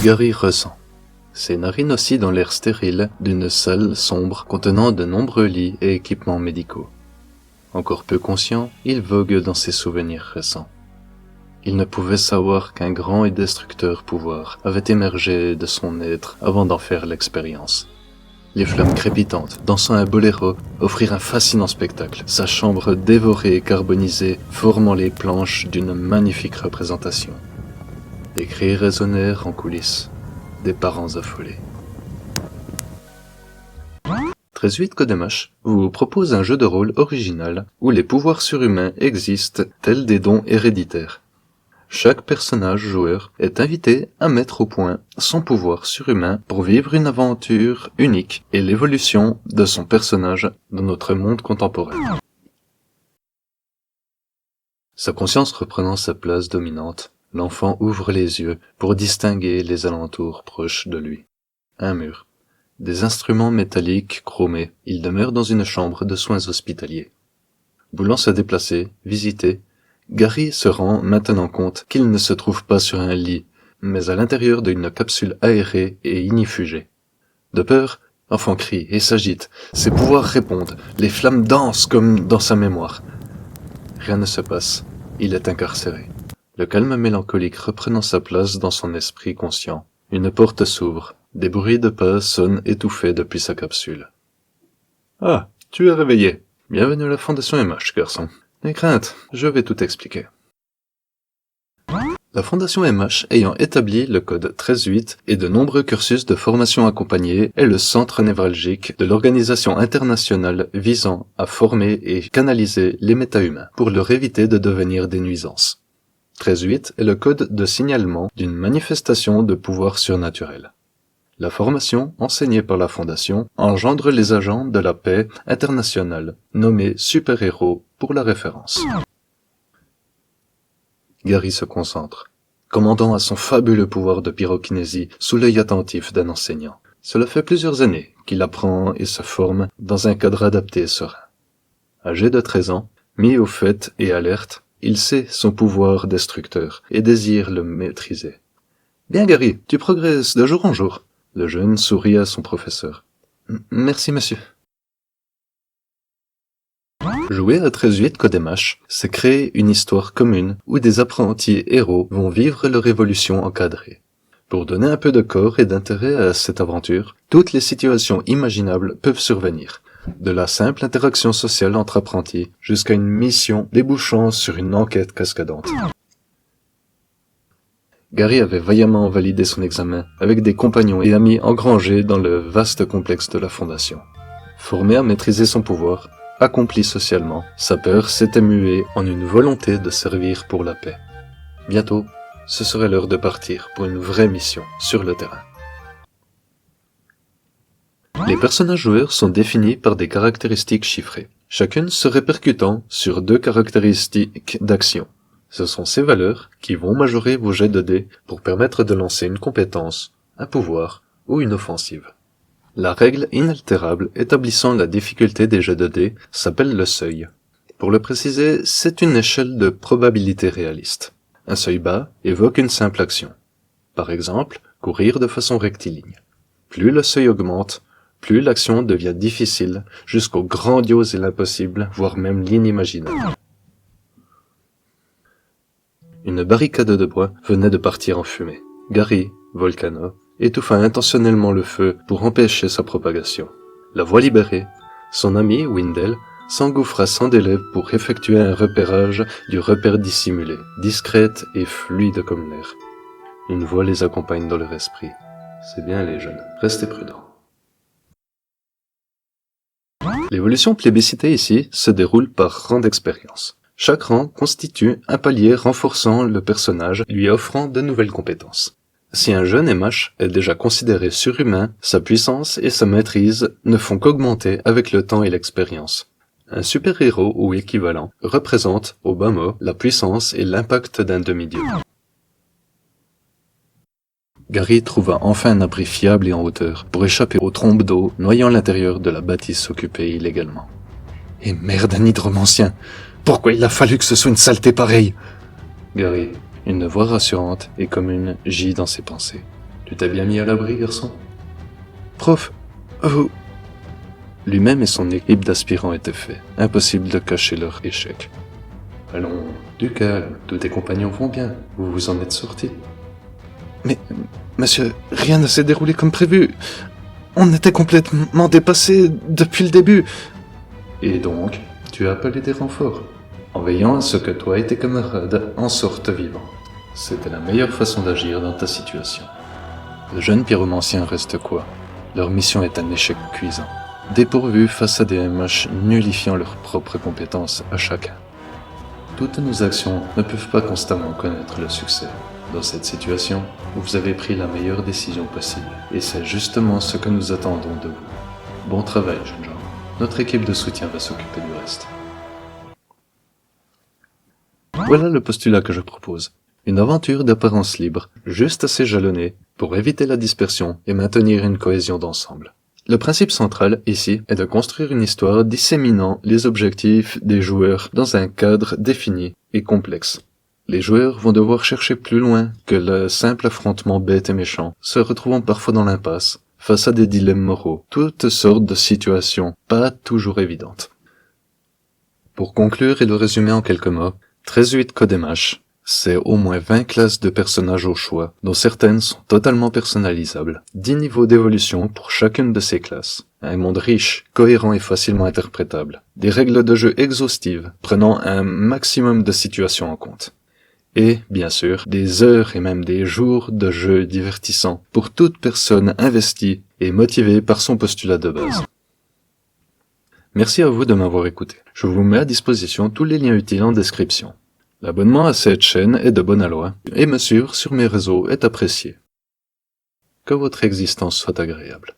Gary ressent. Ses narines oscillent dans l'air stérile d'une salle sombre contenant de nombreux lits et équipements médicaux. Encore peu conscient, il vogue dans ses souvenirs récents. Il ne pouvait savoir qu'un grand et destructeur pouvoir avait émergé de son être avant d'en faire l'expérience. Les flammes crépitantes, dansant un boléro, offrirent un fascinant spectacle, sa chambre dévorée et carbonisée, formant les planches d'une magnifique représentation. Des cris résonnèrent en coulisses, des parents affolés. 13-8 Codemash vous propose un jeu de rôle original où les pouvoirs surhumains existent tels des dons héréditaires. Chaque personnage joueur est invité à mettre au point son pouvoir surhumain pour vivre une aventure unique et l'évolution de son personnage dans notre monde contemporain. Sa conscience reprenant sa place dominante, l'enfant ouvre les yeux pour distinguer les alentours proches de lui. Un mur. Des instruments métalliques chromés. Il demeure dans une chambre de soins hospitaliers. Voulant se déplacer, visiter, Gary se rend maintenant compte qu'il ne se trouve pas sur un lit, mais à l'intérieur d'une capsule aérée et ignifugée. De peur, l'enfant crie et s'agite. Ses pouvoirs répondent. Les flammes dansent comme dans sa mémoire. Rien ne se passe. Il est incarcéré. Le calme mélancolique reprenant sa place dans son esprit conscient. Une porte s'ouvre. Des bruits de pas sonnent étouffés depuis sa capsule. « Ah, tu es réveillé. Bienvenue à la Fondation MH, garçon. N'aie crainte, je vais tout expliquer. » La Fondation MH ayant établi le code 13.8 et de nombreux cursus de formation accompagnés est le centre névralgique de l'organisation internationale visant à former et canaliser les méta-humains pour leur éviter de devenir des nuisances. 13.8 est le code de signalement d'une manifestation de pouvoir surnaturel. La formation, enseignée par la Fondation, engendre les agents de la paix internationale, nommés super-héros pour la référence. Gary se concentre, commandant à son fabuleux pouvoir de pyrokinésie sous l'œil attentif d'un enseignant. Cela fait plusieurs années qu'il apprend et se forme dans un cadre adapté et serein. Âgé de 13 ans, mis au fait et alerte, il sait son pouvoir destructeur et désire le maîtriser. « Bien Gary, tu progresses de jour en jour. » Le jeune sourit à son professeur. « Merci, monsieur. » Jouer à 13.8 Codemash, c'est créer une histoire commune où des apprentis héros vont vivre leur évolution encadrée. Pour donner un peu de corps et d'intérêt à cette aventure, toutes les situations imaginables peuvent survenir. De la simple interaction sociale entre apprentis jusqu'à une mission débouchant sur une enquête cascadante. Gary avait vaillamment validé son examen avec des compagnons et amis engrangés dans le vaste complexe de la Fondation. Formé à maîtriser son pouvoir, accompli socialement, sa peur s'était muée en une volonté de servir pour la paix. Bientôt, ce serait l'heure de partir pour une vraie mission sur le terrain. Les personnages joueurs sont définis par des caractéristiques chiffrées, chacune se répercutant sur 2 caractéristiques d'action. Ce sont ces valeurs qui vont majorer vos jets de dés pour permettre de lancer une compétence, un pouvoir ou une offensive. La règle inaltérable établissant la difficulté des jets de dés s'appelle le seuil. Pour le préciser, c'est une échelle de probabilité réaliste. Un seuil bas évoque une simple action. Par exemple, courir de façon rectiligne. Plus le seuil augmente, plus l'action devient difficile, jusqu'au grandiose et l'impossible, voire même l'inimaginable. Une barricade de bois venait de partir en fumée. Gary, Volcano, étouffa intentionnellement le feu pour empêcher sa propagation. La voie libérée, son ami, Wendell, s'engouffra sans délai pour effectuer un repérage du repère dissimulé, discrète et fluide comme l'air. Une voix les accompagne dans leur esprit. C'est bien les jeunes, restez prudents. L'évolution plébiscitée ici se déroule par rang d'expérience. Chaque rang constitue un palier renforçant le personnage, lui offrant de nouvelles compétences. Si un jeune MH est déjà considéré surhumain, sa puissance et sa maîtrise ne font qu'augmenter avec le temps et l'expérience. Un super-héros ou équivalent représente, au bas mot, la puissance et l'impact d'un demi-dieu. Gary trouva enfin un abri fiable et en hauteur pour échapper aux trombes d'eau noyant l'intérieur de la bâtisse occupée illégalement. Et merde, un hydromancien! Pourquoi il a fallu que ce soit une saleté pareille? Gary, une voix rassurante et commune gît dans ses pensées. Tu t'es bien mis à l'abri, garçon? Prof, vous... Lui-même et son équipe d'aspirants étaient faits. Impossible de cacher leur échec. Allons, du calme, tous tes compagnons vont bien. Vous vous en êtes sortis. Mais, monsieur, rien ne s'est déroulé comme prévu. On était complètement dépassés depuis le début. Et donc, tu as appelé des renforts, en veillant à ce que toi et tes camarades en sortent vivants. C'était la meilleure façon d'agir dans ta situation. Le jeune pyromancien reste quoi? Leur mission est un échec cuisant, dépourvus face à des MH nullifiant leurs propres compétences à chacun. Toutes nos actions ne peuvent pas constamment connaître le succès. Dans cette situation, vous avez pris la meilleure décision possible, et c'est justement ce que nous attendons de vous. Bon travail, jeunes gens. Notre équipe de soutien va s'occuper du reste. Voilà le postulat que je propose. Une aventure d'apparence libre, juste assez jalonnée, pour éviter la dispersion et maintenir une cohésion d'ensemble. Le principe central, ici, est de construire une histoire disséminant les objectifs des joueurs dans un cadre défini et complexe. Les joueurs vont devoir chercher plus loin que le simple affrontement bête et méchant, se retrouvant parfois dans l'impasse, face à des dilemmes moraux, toutes sortes de situations pas toujours évidentes. Pour conclure et le résumer en quelques mots, 13.8 Codemash, c'est au moins 20 classes de personnages au choix, dont certaines sont totalement personnalisables, 10 niveaux d'évolution pour chacune de ces classes, un monde riche, cohérent et facilement interprétable, des règles de jeu exhaustives, prenant un maximum de situations en compte. Et, bien sûr, des heures et même des jours de jeu divertissants pour toute personne investie et motivée par son postulat de base. Merci à vous de m'avoir écouté. Je vous mets à disposition tous les liens utiles en description. L'abonnement à cette chaîne est de bonne aloi, et me suivre sur mes réseaux est apprécié. Que votre existence soit agréable.